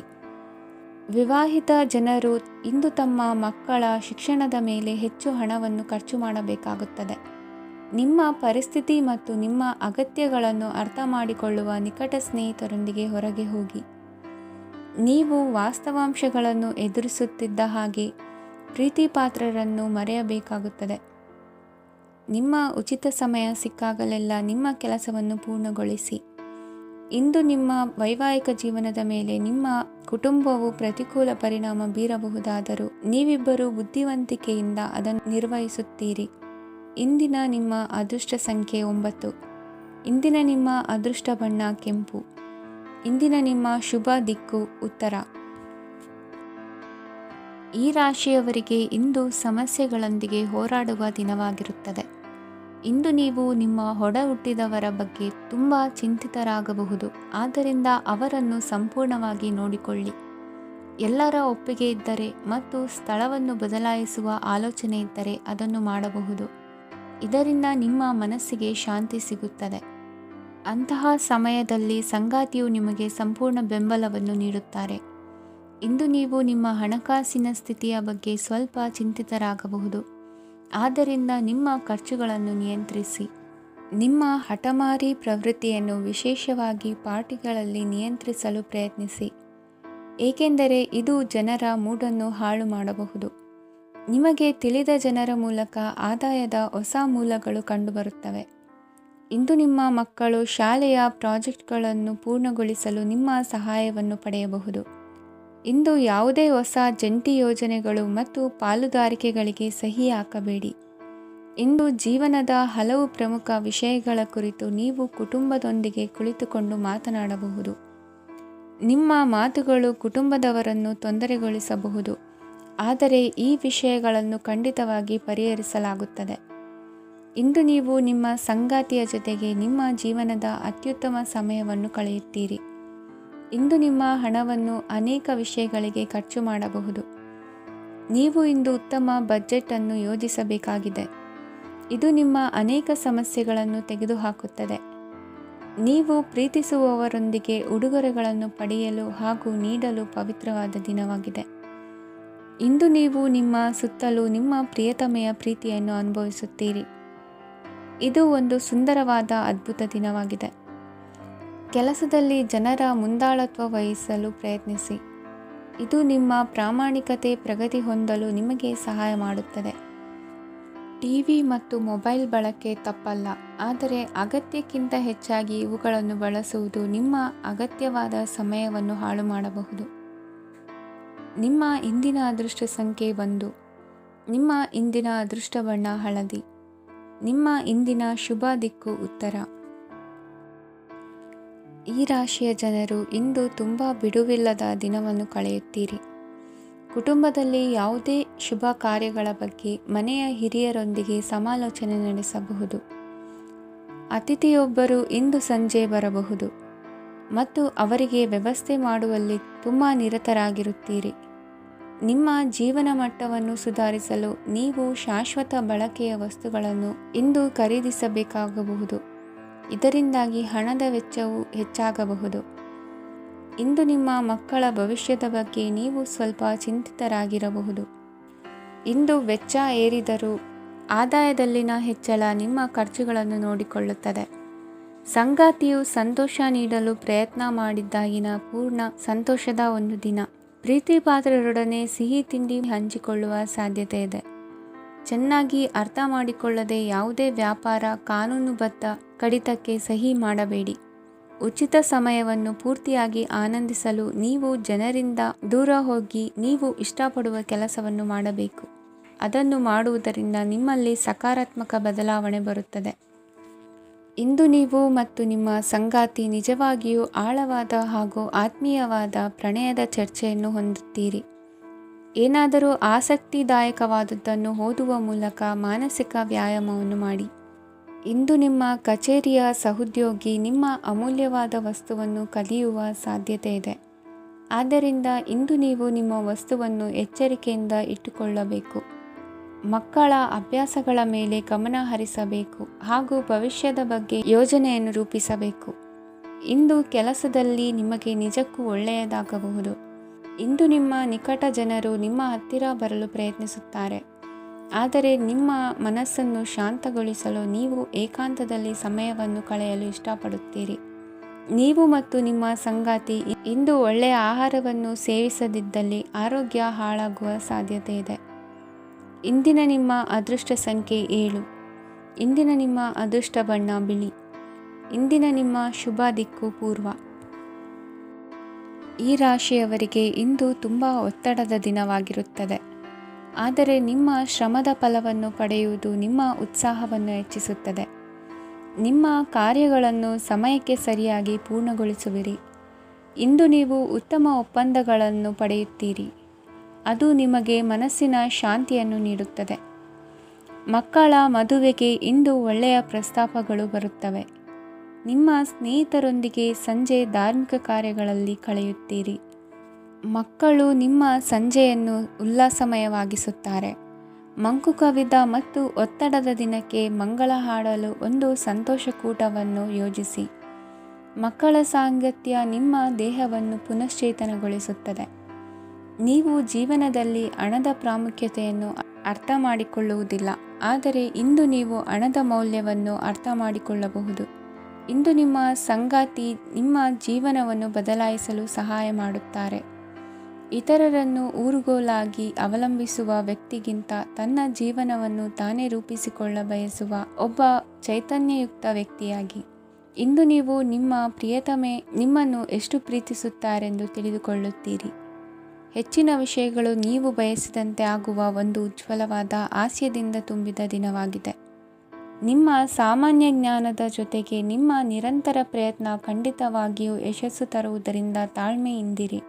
ವಿವಾಹಿತ ಜನರು ಇಂದು ತಮ್ಮ ಮಕ್ಕಳ ಶಿಕ್ಷಣದ ಮೇಲೆ ಹೆಚ್ಚು ಹಣವನ್ನು ಖರ್ಚು ಮಾಡಬೇಕಾಗುತ್ತದೆ. ನಿಮ್ಮ ಪರಿಸ್ಥಿತಿ ಮತ್ತು ನಿಮ್ಮ ಅಗತ್ಯಗಳನ್ನು ಅರ್ಥ ಮಾಡಿಕೊಳ್ಳುವ ನಿಕಟ ಸ್ನೇಹಿತರೊಂದಿಗೆ ಹೊರಗೆ ಹೋಗಿ. ನೀವು ವಾಸ್ತವಾಂಶಗಳನ್ನು ಎದುರಿಸುತ್ತಿದ್ದ ಹಾಗೆ ಪ್ರೀತಿಪಾತ್ರರನ್ನು ಮರೆಯಬೇಕಾಗುತ್ತದೆ. ನಿಮ್ಮ ಉಚಿತ ಸಮಯ ಸಿಕ್ಕಾಗಲೆಲ್ಲ ನಿಮ್ಮ ಕೆಲಸವನ್ನು ಪೂರ್ಣಗೊಳಿಸಿ. ಇಂದು ನಿಮ್ಮ ವೈವಾಹಿಕ ಜೀವನದ ಮೇಲೆ ನಿಮ್ಮ ಕುಟುಂಬವು ಪ್ರತಿಕೂಲ ಪರಿಣಾಮ ಬೀರಬಹುದಾದರೂ ನೀವಿಬ್ಬರು ಬುದ್ಧಿವಂತಿಕೆಯಿಂದ ಅದನ್ನು ನಿರ್ವಹಿಸುತ್ತೀರಿ. ಇಂದಿನ ನಿಮ್ಮ ಅದೃಷ್ಟ ಸಂಖ್ಯೆ 9. ಇಂದಿನ ನಿಮ್ಮ ಅದೃಷ್ಟ ಬಣ್ಣ ಕೆಂಪು. ಇಂದಿನ ನಿಮ್ಮ ಶುಭ ದಿಕ್ಕು ಉತ್ತರ. ಈ ರಾಶಿಯವರಿಗೆ ಇಂದು ಸಮಸ್ಯೆಗಳೊಂದಿಗೆ ಹೋರಾಡುವ ದಿನವಾಗಿರುತ್ತದೆ. ಇಂದು ನೀವು ನಿಮ್ಮ ಒಡ ಹುಟ್ಟಿದವರ ಬಗ್ಗೆ ತುಂಬ ಚಿಂತಿತರಾಗಬಹುದು. ಆದ್ದರಿಂದ ಅವರನ್ನು ಸಂಪೂರ್ಣವಾಗಿ ನೋಡಿಕೊಳ್ಳಿ. ಎಲ್ಲರ ಒಪ್ಪಿಗೆ ಇದ್ದರೆ ಮತ್ತು ಸ್ಥಳವನ್ನು ಬದಲಾಯಿಸುವ ಆಲೋಚನೆ ಇದ್ದರೆ ಅದನ್ನು ಮಾಡಬಹುದು. ಇದರಿಂದ ನಿಮ್ಮ ಮನಸ್ಸಿಗೆ ಶಾಂತಿ ಸಿಗುತ್ತದೆ. ಅಂತಹ ಸಮಯದಲ್ಲಿ ಸಂಗಾತಿಯು ನಿಮಗೆ ಸಂಪೂರ್ಣ ಬೆಂಬಲವನ್ನು ನೀಡುತ್ತಾರೆ. ಇಂದು ನೀವು ನಿಮ್ಮ ಹಣಕಾಸಿನ ಸ್ಥಿತಿಯ ಬಗ್ಗೆ ಸ್ವಲ್ಪ ಚಿಂತಿತರಾಗಬಹುದು. ಆದ್ದರಿಂದ ನಿಮ್ಮ ಖರ್ಚುಗಳನ್ನು ನಿಯಂತ್ರಿಸಿ. ನಿಮ್ಮ ಹಠಮಾರಿ ಪ್ರವೃತ್ತಿಯನ್ನು ವಿಶೇಷವಾಗಿ ಪಾರ್ಟಿಗಳಲ್ಲಿ ನಿಯಂತ್ರಿಸಲು ಪ್ರಯತ್ನಿಸಿ, ಏಕೆಂದರೆ ಇದು ಜನರ ಮೂಡನ್ನು ಹಾಳು ಮಾಡಬಹುದು. ನಿಮಗೆ ತಿಳಿದ ಜನರ ಮೂಲಕ ಆದಾಯದ ಹೊಸ ಮೂಲಗಳು ಕಂಡುಬರುತ್ತವೆ. ಇಂದು ನಿಮ್ಮ ಮಕ್ಕಳು ಶಾಲೆಯ ಪ್ರಾಜೆಕ್ಟ್ಗಳನ್ನು ಪೂರ್ಣಗೊಳಿಸಲು ನಿಮ್ಮ ಸಹಾಯವನ್ನು ಪಡೆಯಬಹುದು. ಇಂದು ಯಾವುದೇ ಹೊಸ ಜಂಟಿ ಯೋಜನೆಗಳು ಮತ್ತು ಪಾಲುದಾರಿಕೆಗಳಿಗೆ ಸಹಿ ಹಾಕಬೇಡಿ. ಇಂದು ಜೀವನದ ಹಲವು ಪ್ರಮುಖ ವಿಷಯಗಳ ಕುರಿತು ನೀವು ಕುಟುಂಬದೊಂದಿಗೆ ಕುಳಿತುಕೊಂಡು ಮಾತನಾಡಬಹುದು. ನಿಮ್ಮ ಮಾತುಗಳು ಕುಟುಂಬದವರನ್ನು ತೊಂದರೆಗೊಳಿಸಬಹುದು, ಆದರೆ ಈ ವಿಷಯಗಳನ್ನು ಖಂಡಿತವಾಗಿ ಪರಿಹರಿಸಲಾಗುತ್ತದೆ. ಇಂದು ನೀವು ನಿಮ್ಮ ಸಂಗಾತಿಯ ಜೊತೆಗೆ ನಿಮ್ಮ ಜೀವನದ ಅತ್ಯುತ್ತಮ ಸಮಯವನ್ನು ಕಳೆಯುತ್ತೀರಿ. ಇಂದು ನಿಮ್ಮ ಹಣವನ್ನು ಅನೇಕ ವಿಷಯಗಳಿಗೆ ಖರ್ಚು ಮಾಡಬಹುದು. ನೀವು ಇಂದು ಉತ್ತಮ ಬಜೆಟ್ ಅನ್ನು ಯೋಜಿಸಬೇಕಾಗಿದೆ. ಇದು ನಿಮ್ಮ ಅನೇಕ ಸಮಸ್ಯೆಗಳನ್ನು ತೆಗೆದುಹಾಕುತ್ತದೆ. ನೀವು ಪ್ರೀತಿಸುವವರೊಂದಿಗೆ ಉಡುಗೊರೆಗಳನ್ನು ಪಡೆಯಲು ಹಾಗೂ ನೀಡಲು ಪವಿತ್ರವಾದ ದಿನವಾಗಿದೆ. ಇಂದು ನೀವು ನಿಮ್ಮ ಸುತ್ತಲೂ ನಿಮ್ಮ ಪ್ರಿಯತಮೆಯ ಪ್ರೀತಿಯನ್ನು ಅನುಭವಿಸುತ್ತೀರಿ. ಇದು ಒಂದು ಸುಂದರವಾದ ಅದ್ಭುತ ದಿನವಾಗಿದೆ. ಕೆಲಸದಲ್ಲಿ ಜನರ ಮುಂದಾಳತ್ವ ವಹಿಸಲು ಪ್ರಯತ್ನಿಸಿ. ಇದು ನಿಮ್ಮ ಪ್ರಾಮಾಣಿಕತೆ ಪ್ರಗತಿ ಹೊಂದಲು ನಿಮಗೆ ಸಹಾಯ ಮಾಡುತ್ತದೆ. ಟಿವಿ ಮತ್ತು ಮೊಬೈಲ್ ಬಳಕೆ ತಪ್ಪಲ್ಲ, ಆದರೆ ಅಗತ್ಯಕ್ಕಿಂತ ಹೆಚ್ಚಾಗಿ ಇವುಗಳನ್ನು ಬಳಸುವುದು ನಿಮ್ಮ ಅಗತ್ಯವಾದ ಸಮಯವನ್ನು ಹಾಳು ಮಾಡಬಹುದು. ನಿಮ್ಮ ಇಂದಿನ ಅದೃಷ್ಟ ಸಂಖ್ಯೆ 1. ನಿಮ್ಮ ಇಂದಿನ ಅದೃಷ್ಟ ಬಣ್ಣ ಹಳದಿ. ನಿಮ್ಮ ಇಂದಿನ ಶುಭ ದಿಕ್ಕು ಉತ್ತರ. ಈ ರಾಶಿಯ ಜನರು ಇಂದು ತುಂಬ ಬಿಡುವಿಲ್ಲದ ದಿನವನ್ನು ಕಳೆಯುತ್ತೀರಿ. ಕುಟುಂಬದಲ್ಲಿ ಯಾವುದೇ ಶುಭ ಕಾರ್ಯಗಳ ಬಗ್ಗೆ ಮನೆಯ ಹಿರಿಯರೊಂದಿಗೆ ಸಮಾಲೋಚನೆ ನಡೆಸಬಹುದು. ಅತಿಥಿಯೊಬ್ಬರು ಇಂದು ಸಂಜೆ ಬರಬಹುದು ಮತ್ತು ಅವರಿಗೆ ವ್ಯವಸ್ಥೆ ಮಾಡುವಲ್ಲಿ ತುಂಬ ನಿರತರಾಗಿರುತ್ತೀರಿ. ನಿಮ್ಮ ಜೀವನ ಮಟ್ಟವನ್ನು ಸುಧಾರಿಸಲು ನೀವು ಶಾಶ್ವತ ಬಳಕೆಯ ವಸ್ತುಗಳನ್ನು ಇಂದು ಖರೀದಿಸಬೇಕಾಗಬಹುದು. ಇದರಿಂದಾಗಿ ಹಣದ ವೆಚ್ಚವು ಹೆಚ್ಚಾಗಬಹುದು. ಇಂದು ನಿಮ್ಮ ಮಕ್ಕಳ ಭವಿಷ್ಯದ ಬಗ್ಗೆ ನೀವು ಸ್ವಲ್ಪ ಚಿಂತಿತರಾಗಿರಬಹುದು. ಇಂದು ವೆಚ್ಚ ಏರಿದರೂ ಆದಾಯದಲ್ಲಿನ ಹೆಚ್ಚಳ ನಿಮ್ಮ ಖರ್ಚುಗಳನ್ನು ನೋಡಿಕೊಳ್ಳುತ್ತದೆ. ಸಂಗಾತಿಯು ಸಂತೋಷ ನೀಡಲು ಪ್ರಯತ್ನ ಮಾಡಿದ್ದಾಗಿನ ಪೂರ್ಣ ಸಂತೋಷದ ಒಂದು ದಿನ. ಪ್ರೀತಿ ಪಾತ್ರರೊಡನೆ ಸಿಹಿ ತಿಂಡಿ ಹಂಚಿಕೊಳ್ಳುವ ಸಾಧ್ಯತೆ ಇದೆ. ಚೆನ್ನಾಗಿ ಅರ್ಥ ಮಾಡಿಕೊಳ್ಳದೆ ಯಾವುದೇ ವ್ಯಾಪಾರ ಕಾನೂನುಬದ್ಧ ಕಡಿತಕ್ಕೆ ಸಹಿ ಮಾಡಬೇಡಿ. ಉಚಿತ ಸಮಯವನ್ನು ಪೂರ್ತಿಯಾಗಿ ಆನಂದಿಸಲು ನೀವು ಜನರಿಂದ ದೂರ ಹೋಗಿ ನೀವು ಇಷ್ಟಪಡುವ ಕೆಲಸವನ್ನು ಮಾಡಬೇಕು. ಅದನ್ನು ಮಾಡುವುದರಿಂದ ನಿಮ್ಮಲ್ಲಿ ಸಕಾರಾತ್ಮಕ ಬದಲಾವಣೆ ಬರುತ್ತದೆ. ಇಂದು ನೀವು ಮತ್ತು ನಿಮ್ಮ ಸಂಗಾತಿ ನಿಜವಾಗಿಯೂ ಆಳವಾದ ಹಾಗೂ ಆತ್ಮೀಯವಾದ ಪ್ರಣಯದ ಚರ್ಚೆಯನ್ನು ಹೊಂದುತ್ತೀರಿ. ಏನಾದರೂ ಆಸಕ್ತಿದಾಯಕವಾದದ್ದನ್ನು ಓದುವ ಮೂಲಕ ಮಾನಸಿಕ ವ್ಯಾಯಾಮವನ್ನು ಮಾಡಿ. ಇಂದು ನಿಮ್ಮ ಕಚೇರಿಯ ಸಹೋದ್ಯೋಗಿ ನಿಮ್ಮ ಅಮೂಲ್ಯವಾದ ವಸ್ತುವನ್ನು ಕದಿಯುವ ಸಾಧ್ಯತೆ ಇದೆ. ಆದ್ದರಿಂದ ಇಂದು ನೀವು ನಿಮ್ಮ ವಸ್ತುವನ್ನು ಎಚ್ಚರಿಕೆಯಿಂದ ಇಟ್ಟುಕೊಳ್ಳಬೇಕು. ಮಕ್ಕಳ ಅಭ್ಯಾಸಗಳ ಮೇಲೆ ಗಮನ ಹರಿಸಬೇಕು ಹಾಗೂ ಭವಿಷ್ಯದ ಬಗ್ಗೆ ಯೋಜನೆಯನ್ನು ರೂಪಿಸಬೇಕು. ಇಂದು ಕೆಲಸದಲ್ಲಿ ನಿಮಗೆ ನಿಜಕ್ಕೂ ಒಳ್ಳೆಯದಾಗಬಹುದು. ಇಂದು ನಿಮ್ಮ ನಿಕಟ ಜನರು ನಿಮ್ಮ ಹತ್ತಿರ ಬರಲು ಪ್ರಯತ್ನಿಸುತ್ತಾರೆ, ಆದರೆ ನಿಮ್ಮ ಮನಸ್ಸನ್ನು ಶಾಂತಗೊಳಿಸಲು ನೀವು ಏಕಾಂತದಲ್ಲಿ ಸಮಯವನ್ನು ಕಳೆಯಲು ಇಷ್ಟಪಡುತ್ತೀರಿ. ನೀವು ಮತ್ತು ನಿಮ್ಮ ಸಂಗಾತಿ ಇಂದು ಒಳ್ಳೆಯ ಆಹಾರವನ್ನು ಸೇವಿಸದಿದ್ದಲ್ಲಿ ಆರೋಗ್ಯ ಹಾಳಾಗುವ ಸಾಧ್ಯತೆ ಇದೆ. ಇಂದಿನ ನಿಮ್ಮ ಅದೃಷ್ಟ ಸಂಖ್ಯೆ 7. ಇಂದಿನ ನಿಮ್ಮ ಅದೃಷ್ಟ ಬಣ್ಣ ಬಿಳಿ. ಇಂದಿನ ನಿಮ್ಮ ಶುಭ ದಿಕ್ಕು ಪೂರ್ವ. ಈ ರಾಶಿಯವರಿಗೆ ಇಂದು ತುಂಬ ಒತ್ತಡದ ದಿನವಾಗಿರುತ್ತದೆ, ಆದರೆ ನಿಮ್ಮ ಶ್ರಮದ ಫಲವನ್ನು ಪಡೆಯುವುದು ನಿಮ್ಮ ಉತ್ಸಾಹವನ್ನು ಹೆಚ್ಚಿಸುತ್ತದೆ. ನಿಮ್ಮ ಕಾರ್ಯಗಳನ್ನು ಸಮಯಕ್ಕೆ ಸರಿಯಾಗಿ ಪೂರ್ಣಗೊಳಿಸುವಿರಿ. ಇಂದು ನೀವು ಉತ್ತಮ ಒಪ್ಪಂದಗಳನ್ನು ಪಡೆಯುತ್ತೀರಿ. ಅದು ನಿಮಗೆ ಮನಸ್ಸಿನ ಶಾಂತಿಯನ್ನು ನೀಡುತ್ತದೆ. ಮಕ್ಕಳ ಮದುವೆಗೆ ಇಂದು ಒಳ್ಳೆಯ ಪ್ರಸ್ತಾಪಗಳು ಬರುತ್ತವೆ. ನಿಮ್ಮ ಸ್ನೇಹಿತರೊಂದಿಗೆ ಸಂಜೆ ಧಾರ್ಮಿಕ ಕಾರ್ಯಗಳಲ್ಲಿ ಕಳೆಯುತ್ತೀರಿ. ಮಕ್ಕಳು ನಿಮ್ಮ ಸಂಜೆಯನ್ನು ಉಲ್ಲಾಸಮಯವಾಗಿಸುತ್ತಾರೆ. ಮಂಕು ಕವಿದ ಮತ್ತು ಒತ್ತಡದ ದಿನಕ್ಕೆ ಮಂಗಳ ಹಾಡಲು ಒಂದು ಸಂತೋಷಕೂಟವನ್ನು ಯೋಜಿಸಿ. ಮಕ್ಕಳ ಸಾಂಗತ್ಯ ನಿಮ್ಮ ದೇಹವನ್ನು ಪುನಶ್ಚೇತನಗೊಳಿಸುತ್ತದೆ. ನೀವು ಜೀವನದಲ್ಲಿ ಹಣದ ಪ್ರಾಮುಖ್ಯತೆಯನ್ನು ಅರ್ಥ ಮಾಡಿಕೊಳ್ಳುವುದಿಲ್ಲ, ಆದರೆ ಇಂದು ನೀವು ಹಣದ ಮೌಲ್ಯವನ್ನು ಅರ್ಥ ಮಾಡಿಕೊಳ್ಳಬಹುದು. ಇಂದು ನಿಮ್ಮ ಸಂಗಾತಿ ನಿಮ್ಮ ಜೀವನವನ್ನು ಬದಲಾಯಿಸಲು ಸಹಾಯ ಮಾಡುತ್ತಾರೆ. ಇತರರನ್ನು ಊರುಗೋಲಾಗಿ ಅವಲಂಬಿಸುವ ವ್ಯಕ್ತಿಗಿಂತ ತನ್ನ ಜೀವನವನ್ನು ತಾನೇ ರೂಪಿಸಿಕೊಳ್ಳ ಬಯಸುವ ಒಬ್ಬ ಚೈತನ್ಯಯುಕ್ತ ವ್ಯಕ್ತಿಯಾಗಿ. ಇಂದು ನೀವು ನಿಮ್ಮ ಪ್ರಿಯತಮೆ ನಿಮ್ಮನ್ನು ಎಷ್ಟು ಪ್ರೀತಿಸುತ್ತಾರೆಂದು ತಿಳಿದುಕೊಳ್ಳುತ್ತೀರಿ. ಹೆಚ್ಚಿನ ವಿಷಯಗಳು ನೀವು ಬಯಸಿದಂತೆ ಆಗುವ ಒಂದು ಉಜ್ವಲವಾದ ಹಾಸ್ಯದಿಂದ ತುಂಬಿದ ದಿನವಾಗಿದೆ. ನಿಮ್ಮ ಸಾಮಾನ್ಯ ಜ್ಞಾನದ ಜೊತೆಗೆ ನಿಮ್ಮ ನಿರಂತರ ಪ್ರಯತ್ನ ಖಂಡಿತವಾಗಿಯೂ ಯಶಸ್ಸು ತರುವುದರಿಂದ ತಾಳ್ಮೆಯಿಂದಿರಿ.